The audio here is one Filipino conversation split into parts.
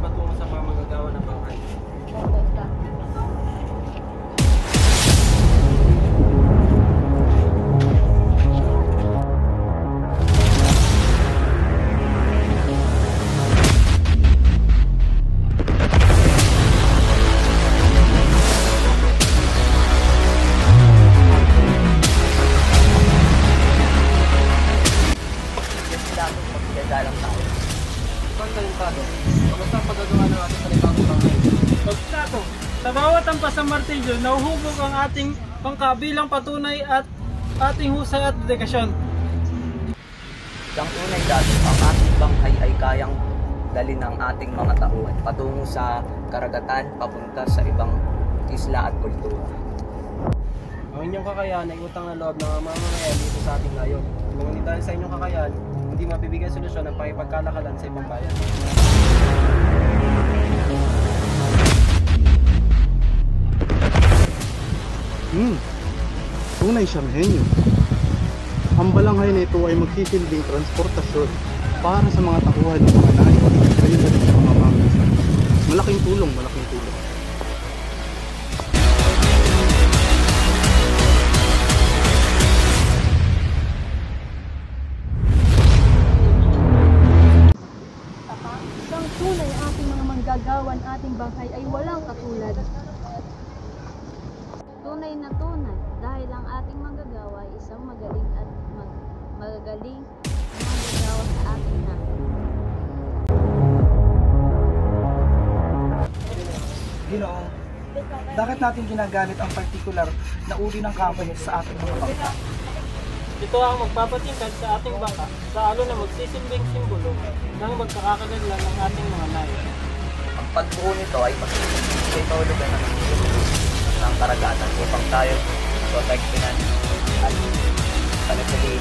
Patungo sa mga manggagawa ng bangkay. Magdadalang tayo. Saan talentado? Basta ang paggagawa ng ating talentadong bangkay. Pagkato, sa bawat ampas ng martilyo, nauhubog ang ating pangkabilang patunay at ating husay at dedikasyon. Isang tunay dati, ang ating bangkay ay kayang dali ng ating mga tauhan patungo sa karagatan, papunta sa ibang isla at kultura. Ang inyong kakayahan ay utang na loob ng mga mamamayan dito sa ating layon. Kung hindi dahil sa inyong kakayahan, hindi mabibigay solusyon ang pakipagkalakalan sa ibang bayan. Tunay siyang henyo. Ang balanghay na ito ay magsisilbing transportasyon para sa mga tauhan ng mga nayo at kayo sa mga mamamayan. Malaking tulong, malaking tulong. Isang tunay ating mga manggagawan ating bangkay ay walang katulad. Tunay na tunay dahil ang ating manggagawa ay isang magaling at magagaling na manggagawa sa ating natin. Ginoo, bakit natin ginagamit ang particular na uri ng company sa ating mga bangka? Ito ang magpapatingkad sa ating bangka sa alon na magsisilbing simbolo ng magkakakilanlan ng ating mga nayo. Ang pagbuo nito ay magbibigay kahulugan ng karagatan upang tayo protektinan at panatilihin.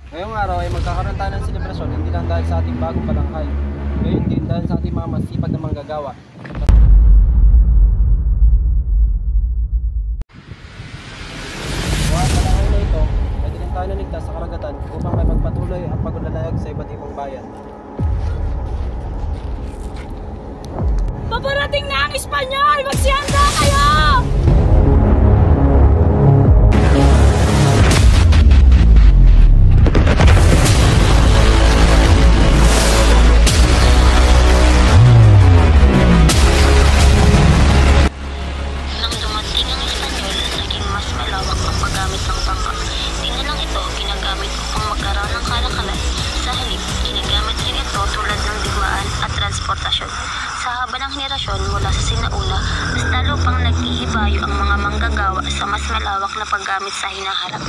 Ngayong araw ay magkakaroon tayo ng selebrasyon hindi lang dahil sa ating bagong balangkay, ngayon din dahil sa ating mga masipag na manggagawa. Mga balangkay na ito ay din tayo naligtas sa karagatan upang may magpatuloy ang paglalayag sa iba't ibang bayan. Paparating na ang Espanyol! Magsihanda kayo! Nang dumating ang Espanyol, naging mas malawak ang paggamit ng bangka. Di na lang ito ginagamit upang magkaroon ng kalakalan. Sa halip, ginagamit rin ito tulad ng digmaan at transportasyon. Sa haba ng henerasyon mula sa sinauna, mas lalo pang naghihibayo ang mga manggagawa sa mas malawak na paggamit sa hinaharap.